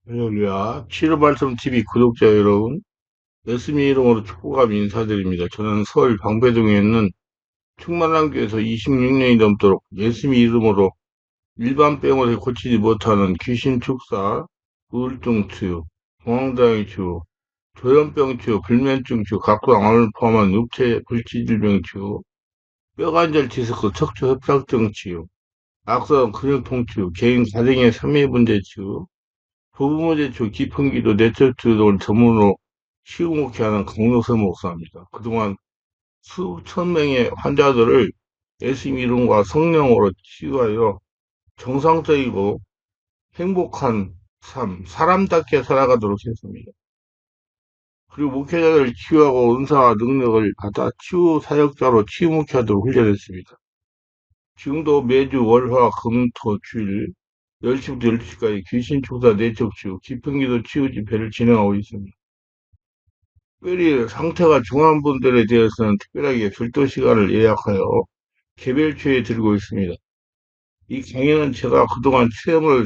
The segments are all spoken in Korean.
할렐루야. 치료 발송 TV 구독자 여러분, 예수님 이름으로 축복하며 인사드립니다. 저는 서울 방배동에 있는 충만한교에서 26년이 넘도록 예수님 이름으로 일반 병원에서 고치지 못하는 귀신 축사, 우울증 치유, 공황장애 치유, 조현병 치유, 불면증 치유, 각도암을 포함한 육체 불치질병 치유, 뼈관절 디스크, 척추 협착증 치유, 악성 근육통 치유, 개인 가정의 삶의 문제 치유, 부부모제초 기풍기도 뇌철주 등을 전문으로 치유목회하는 강력세 목사입니다. 그동안 수천 명의 환자들을 예수님 이름과 성령으로 치유하여 정상적이고 행복한 삶, 사람답게 살아가도록 했습니다. 그리고 목회자들을 치유하고 은사와 능력을 받아 치유 사역자로 치유목회하도록 훈련했습니다. 지금도 매주 월화 금토 주일 10시부터 12시까지 귀신 축사 내적 치유, 기풍기도 치유 집회를 진행하고 있습니다. 특별히 상태가 중한 분들에 대해서는 특별하게 별도 시간을 예약하여 개별 치유에 드리고 있습니다. 이 강의는 제가 그동안 체험을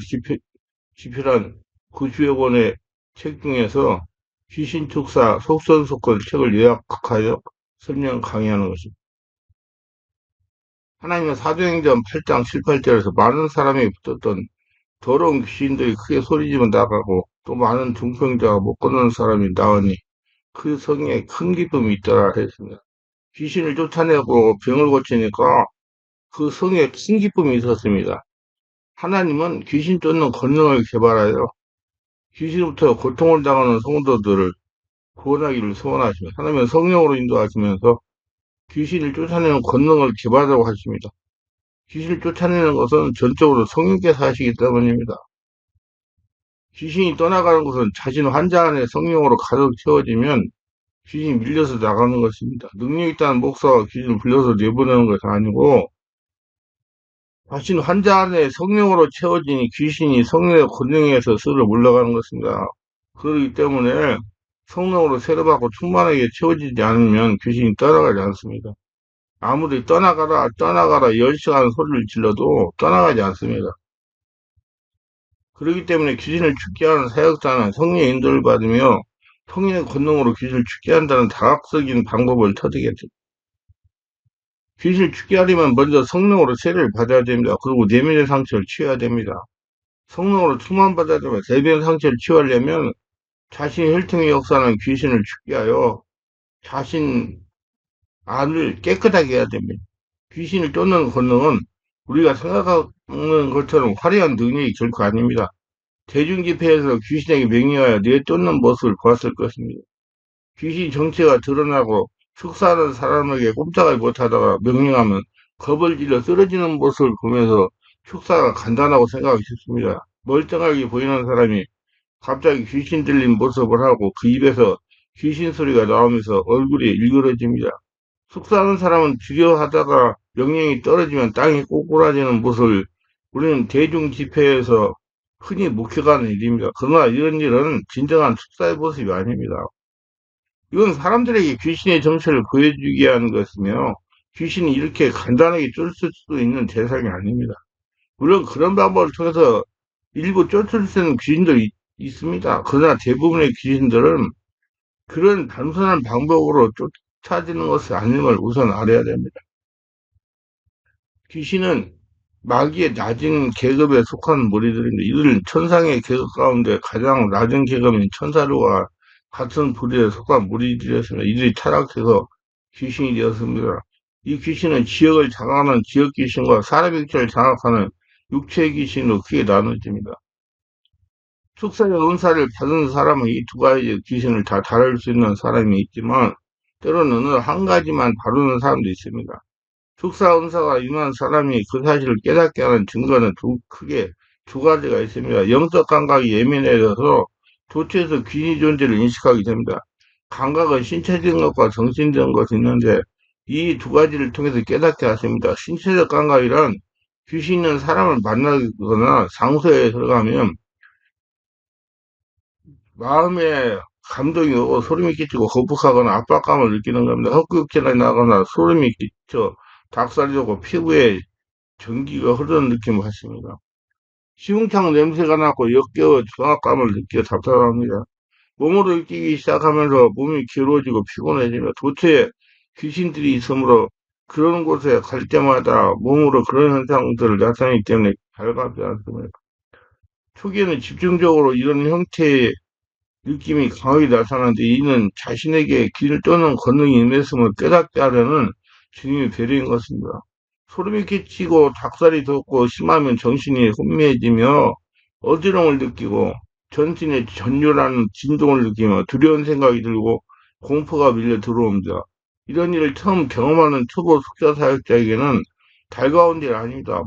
집필한 90여 권의 책 중에서 귀신 축사 속선속건 책을 요약하여 설명 강의하는 것입니다. 하나님은 사도행전 8장 7, 8절에서 많은 사람이 붙었던 더러운 귀신들이 크게 소리지며 나가고 또 많은 중풍자가 못 걷는 사람이 나으니 그 성에 큰 기쁨이 있더라 했습니다. 귀신을 쫓아내고 병을 고치니까 그 성에 큰 기쁨이 있었습니다. 하나님은 귀신 쫓는 권능을 개발하여 귀신부터 고통을 당하는 성도들을 구원하기를 소원하시며 하나님은 성령으로 인도하시면서 귀신을 쫓아내는 권능을 개발하고 하십니다. 귀신을 쫓아내는 것은 전적으로 성령께서 하시기 때문입니다. 귀신이 떠나가는 것은 자신 환자 안에 성령으로 가득 채워지면 귀신이 밀려서 나가는 것입니다. 능력 있다는 목사가 귀신을 불려서 내보내는 것이 아니고 자신 환자 안에 성령으로 채워지니 귀신이 성령의 권능에서 스스로 물러가는 것입니다. 그렇기 때문에 성령으로 세례받고 충만하게 채워지지 않으면 귀신이 떠나가지 않습니다. 아무리 떠나가라 떠나가라 10시간 소리를 질러도 떠나가지 않습니다. 그렇기 때문에 귀신을 죽게 하는 사역자는 성령의 인도를 받으며 성령의 권능으로 귀신을 죽게 한다는 다각적인 방법을 터득했죠. 귀신을 죽게 하려면 먼저 성령으로 세례를 받아야 됩니다. 그리고 내면의 상처를 치워야 됩니다. 성령으로 충만받아야 됩니다. 내면의 상처를 치유하려면 자신의 혈통의 역사는 귀신을 죽게 하여 자신 안을 깨끗하게 해야 됩니다. 귀신을 쫓는 권능은 우리가 생각하는 것처럼 화려한 능력이 결코 아닙니다. 대중집회에서 귀신에게 명령하여 내쫓는 모습을 보았을 것입니다. 귀신 정체가 드러나고 축사하는 사람에게 꼼짝을 못하다가 명령하면 겁을 질러 쓰러지는 모습을 보면서 축사가 간단하고 생각하기 쉽습니다. 멀쩡하게 보이는 사람이 갑자기 귀신 들린 모습을 하고 그 입에서 귀신 소리가 나오면서 얼굴이 일그러집니다. 축사하는 사람은 주저하다가 명령이 떨어지면 땅이 꼬꾸라지는 모습을 우리는 대중 집회에서 흔히 목격하는 일입니다. 그러나 이런 일은 진정한 축사의 모습이 아닙니다. 이건 사람들에게 귀신의 정체를 보여주기 위한 것이며 귀신이 이렇게 간단하게 쫓을 수도 있는 대상이 아닙니다. 물론 그런 방법을 통해서 일부 쫓을 수 있는 귀신도 있습니다. 그러나 대부분의 귀신들은 그런 단순한 방법으로 쫓아지는 것이 아님을 우선 알아야 됩니다. 귀신은 마귀의 낮은 계급에 속한 무리들입니다. 이들은 천상의 계급 가운데 가장 낮은 계급인 천사류와 같은 부류에 속한 무리들이었습니다. 이들이 타락해서 귀신이 되었습니다. 이 귀신은 지역을 장악하는 지역 귀신과 사람 육체를 장악하는 육체 귀신으로 크게 나눠집니다. 축사의 은사를 받은 사람은 이 두 가지 귀신을 다 다룰 수 있는 사람이 있지만 때로는 어느 한 가지만 다루는 사람도 있습니다. 축사 은사가 임한 사람이 그 사실을 깨닫게 하는 증거는 크게 두 가지가 있습니다. 영적 감각이 예민해져서 도처에서 귀신의 존재를 인식하게 됩니다. 감각은 신체적인 것과 정신적인 것이 있는데 이 두 가지를 통해서 깨닫게 하십니다. 신체적 감각이란 귀신 있는 사람을 만나거나 장소에 들어가면 마음에 감동이 오고 소름이 끼치고 거북하거나 압박감을 느끼는 겁니다. 헛구역질이 나거나 소름이 끼쳐 닭살이 돋고 피부에 전기가 흐르는 느낌을 받습니다. 시궁창 냄새가 나고 역겨워 중압감을 느껴 답답합니다. 몸으로 느끼기 시작하면서 몸이 괴로워지고 피곤해지며 도처에 귀신들이 있으므로 그런 곳에 갈 때마다 몸으로 그런 현상들을 나타내기 때문에 발갑지 않습니다. 초기에는 집중적으로 이런 형태의 느낌이 강하게 나타나는데 이는 자신에게 길 또는 권능이 임했음을 깨닫게 하려는 주님의 배려인 것입니다. 소름이 끼치고 닭살이 돋고 심하면 정신이 혼미해지며 어지러움을 느끼고 전신에 전율하는 진동을 느끼며 두려운 생각이 들고 공포가 밀려 들어옵니다. 이런 일을 처음 경험하는 초보 숙자 사역자에게는 달가운 일 아닙니다.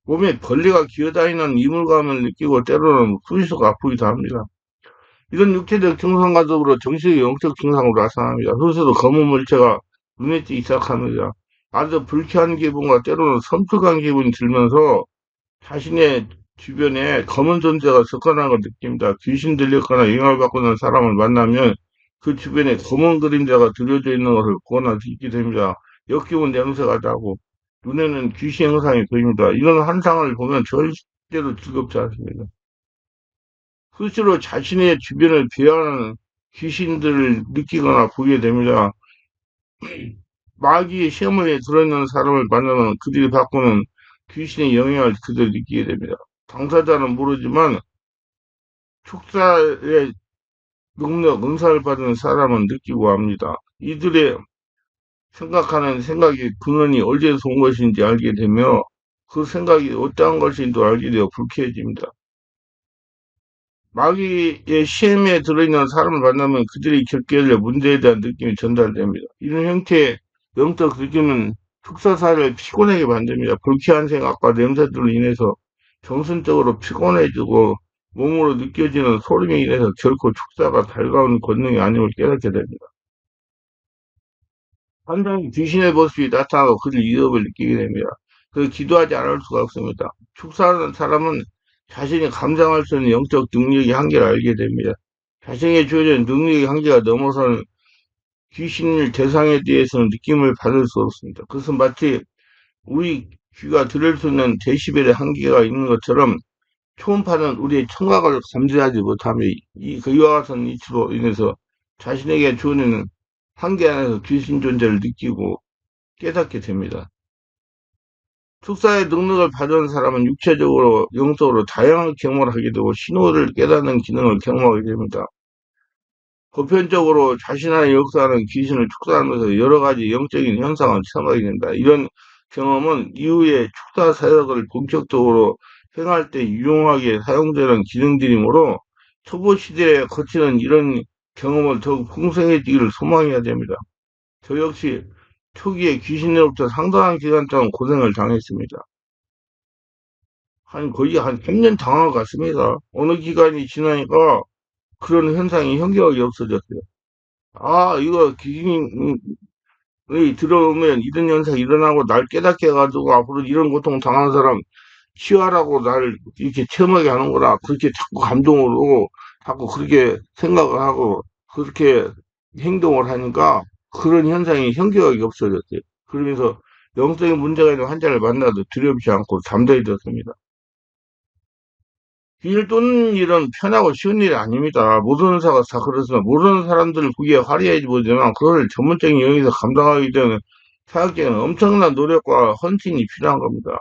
몸에 벌레가 기어다니는 이물감을 느끼고 때로는 후리속 아프기도 합니다. 이런 육체적 증상과 더불어 정신의 영적 증상으로 나타납니다. 스스로 검은 물체가 눈에 띄기 시작합니다. 아주 불쾌한 기분과 때로는 섬뜩한 기분이 들면서 자신의 주변에 검은 존재가 접근하는 걸 느낍니다. 귀신 들렸거나 영향을 받고 있는 사람을 만나면 그 주변에 검은 그림자가 들여져 있는 것을 보거나 듣게 됩니다. 역기운 냄새가 나고 눈에는 귀신 형상이 보입니다. 이런 환상을 보면 절대로 즐겁지 않습니다. 스스로 자신의 주변을 비하하는 귀신들을 느끼거나 보게 됩니다. 마귀의 시험에 들어있는 사람을 만나면 그들이 받고는 귀신의 영향을 그대로 느끼게 됩니다. 당사자는 모르지만 축사의 능력, 은사를 받은 사람은 느끼고 합니다. 이들의 생각하는 생각이 근원이 어디에서 온 것인지 알게 되며 그 생각이 어떠한 것인지도 알게 되어 불쾌해집니다. 마귀의 시험에 들어있는 사람을 만나면 그들이 겪게 될 문제에 대한 느낌이 전달됩니다. 이런 형태의 영적 느낌은 축사사를 피곤하게 만듭니다. 불쾌한 생각과 냄새들로 인해서 정신적으로 피곤해지고 몸으로 느껴지는 소름에 인해서 결코 축사가 달가운 권능이 아님을 깨닫게 됩니다. 환상이 귀신의 모습이 나타나고 그들 위협을 느끼게 됩니다. 그래서 기도하지 않을 수가 없습니다. 축사하는 사람은 자신이 감당할 수 있는 영적 능력의 한계를 알게 됩니다. 자신에게 주어진 능력의 한계가 넘어서는 귀신을 대상에 대해서는 느낌을 받을 수 없습니다. 그것은 마치 우리 귀가 들을 수 있는 데시벨의 한계가 있는 것처럼 초음파는 우리의 청각을 감지하지 못하며 그와 같은 이치로 인해서 자신에게 주어지는 한계 안에서 귀신 존재를 느끼고 깨닫게 됩니다. 축사의 능력을 받은 사람은 육체적으로, 영적으로 다양한 경험을 하게 되고 신호를 깨닫는 기능을 경험하게 됩니다. 보편적으로 자신 안에 역사하는 귀신을 축사하면서 여러 가지 영적인 현상을 체험하게 된다. 이런 경험은 이후에 축사 사역을 본격적으로 행할 때 유용하게 사용되는 기능들이므로 초보 시대에 거치는 이런 경험을 더욱 풍성해지기를 소망해야 됩니다. 저 역시 초기에 귀신으로부터 상당한 기간 동안 고생을 당했습니다. 거의 한 3년 당한 것 같습니다. 어느 기간이 지나니까 그런 현상이 현격하게 없어졌어요. 아, 이거 귀신이 들어오면 이런 현상이 일어나고 날 깨닫게 해가지고 앞으로 이런 고통 당한 사람 치유하라고 날 이렇게 체험하게 하는구나. 그렇게 자꾸 감동으로 자꾸 그렇게 생각을 하고 그렇게 행동을 하니까 그런 현상이 현격하게 없어졌어요. 그러면서 영적인 문제가 있는 환자를 만나도 두렵지 않고 잠잠해졌습니다. 길 뚫는 일은 편하고 쉬운 일이 아닙니다. 모르는 사가 다 그렇지만 모르는 사람들을 보기에 화려해 보이지만 그걸 전문적인 영역에서 감당하기 때문에 사역자는 엄청난 노력과 헌신이 필요한 겁니다.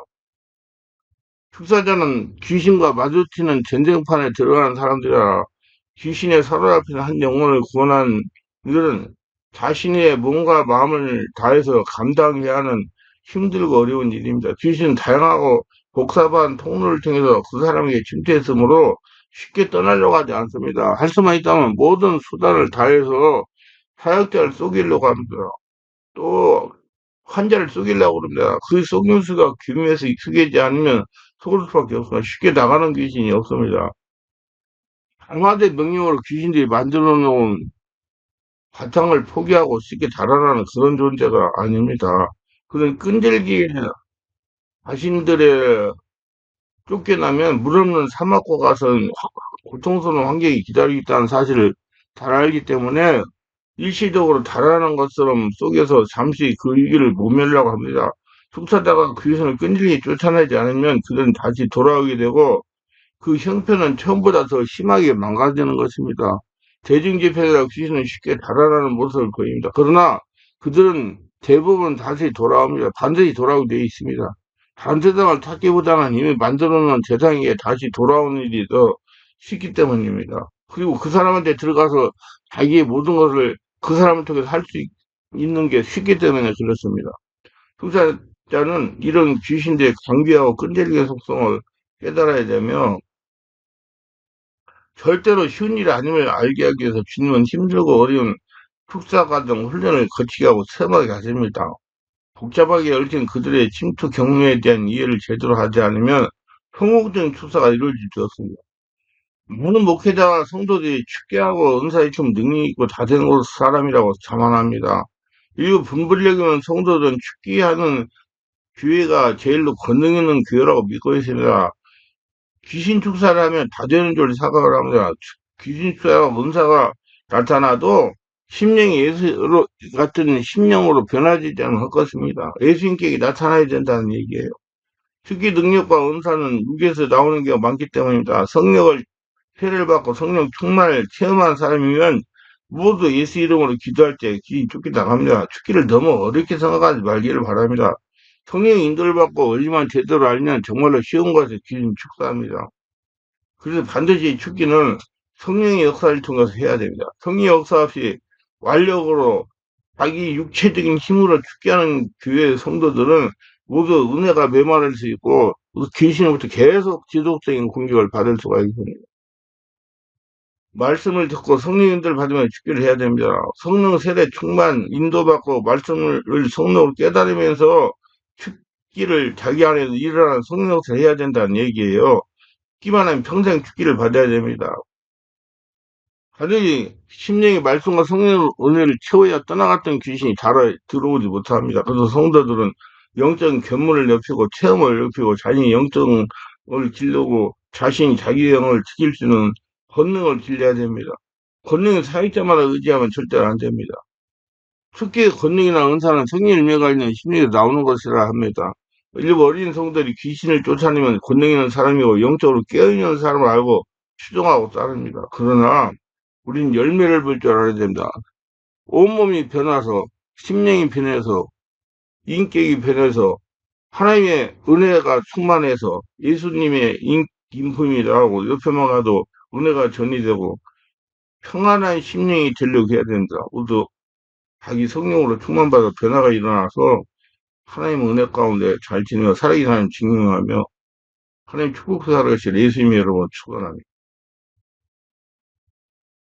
축사자는 귀신과 마주치는 전쟁판에 들어가는 사람들이라 귀신에 사로잡힌 한 영혼을 구원한 이들은 자신의 몸과 마음을 다해서 감당해야 하는 힘들고 어려운 일입니다. 귀신은 다양하고 복잡한 통로를 통해서 그 사람에게 침투했으므로 쉽게 떠나려고 하지 않습니다. 할 수만 있다면 모든 수단을 다해서 사역자를 속이려고 합니다. 또 환자를 속이려고 그럽니다. 그 속임수가 규명해서 익숙해지지 않으면 속을 수밖에 없습니다. 쉽게 나가는 귀신이 없습니다. 강화대 명령으로 귀신들이 만들어 놓은 바탕을 포기하고 쉽게 자라나는 그런 존재가 아닙니다. 그런 끈질기게 자신들의 쫓겨나면 물 없는 사막과 가서는 고통스러운 환경이 기다리고 있다는 사실을 잘 알기 때문에 일시적으로 달아나는 것처럼 속에서 잠시 그 위기를 모면하려고 합니다. 축사자가 귀신을 끈질기게 쫓아내지 않으면 그들은 다시 돌아오게 되고 그 형편은 처음보다 더 심하게 망가지는 것입니다. 대중집회라 귀신은 쉽게 달아나는 모습을 보입니다. 그러나 그들은 대부분 다시 돌아옵니다. 반드시 돌아오게 되어 있습니다. 다른 세상을 찾기보다는 이미 만들어 놓은 세상에 다시 돌아오는 일이 더 쉽기 때문입니다. 그리고 그 사람한테 들어가서 자기의 모든 것을 그 사람을 통해서 할 수 있는 게 쉽기 때문에 그렇습니다. 투자자는 이런 귀신들의 경비하고 끈질긴 속성을 깨달아야 되며 절대로 쉬운 일이 아님을 알게 하기 위해서 주님은 힘들고 어려운 축사 과정 훈련을 거치게 하고 체험하게 하십니다. 복잡하게 얽힌 그들의 침투 경로에 대한 이해를 제대로 하지 않으면 성공적인 축사가 이루어질 수 없습니다. 많은 목회자와 성도들이 축계하고 은사에 좀 능력이 있고 다된 사람이라고 자만합니다. 일부 분별력이면 성도들은 축기하는 교회가 제일로 권능 있는 교회라고 믿고 있습니다. 귀신 축사를 하면 다 되는 줄 생각을 합니다. 귀신 축사와 은사가 나타나도 심령이 예수 같은 심령으로 변화되지 않을 것입니다. 예수님께 나타나야 된다는 얘기예요. 특기 능력과 은사는 육에서 나오는 경우가 많기 때문입니다. 성령을 세례를 받고 성령 충만을 체험한 사람이면 모두 예수 이름으로 기도할 때 귀신 쫓겨나갑니다. 죽기를 너무 어렵게 생각하지 말기를 바랍니다. 성령의 인도를 받고 원리만 제대로 알면 정말로 쉬운 것에 귀신 축사합니다. 그래서 반드시 죽기는 성령의 역사를 통해서 해야 됩니다. 성령의 역사 없이 완력으로 자기 육체적인 힘으로 죽게 하는 교회 성도들은 모두 은혜가 메마를 수 있고 귀신으로부터 계속 지속적인 공격을 받을 수가 있습니다. 말씀을 듣고 성령님들 받으면 죽기를 해야 됩니다. 성령 세례 충만 인도받고 말씀을 성령으로 깨달으면서 죽기를 자기 안에서 일어나는 성령 역사를 해야 된다는 얘기예요. 죽기만 하면 평생 죽기를 받아야 됩니다. 반드시 심령의 말씀과 성령의 은혜를 채워야 떠나갔던 귀신이 들어오지 못합니다. 그래서 성도들은 영적 견문을 넓히고 체험을 넓히고 자신이 영적을 기르고 자신이 자기 영을 지킬 수 있는 권능을 길러야 됩니다. 권능의 사역자마다 의지하면 절대로 안 됩니다. 특히 권능이나 은사는 성령 일매가 있는 심리에 나오는 것이라 합니다. 일부 어린 성들이 귀신을 쫓아내면 권능 있는 사람이고 영적으로 깨어있는 사람을 알고 추종하고 따릅니다. 그러나 우린 열매를 볼 줄 알아야 됩니다. 온몸이 변해서 심령이 변해서 인격이 변해서 하나님의 은혜가 충만해서 예수님의 인품이라고 옆에만 가도 은혜가 전이되고 평안한 심령이 되려고 해야 된다. 모두 자기 성령으로 충만받아 변화가 일어나서 하나님의 은혜 가운데 잘 지내며 살아계신 하나님 증명하며 하나님 축복사 살아계실 예수님의 여러분 축원합니다.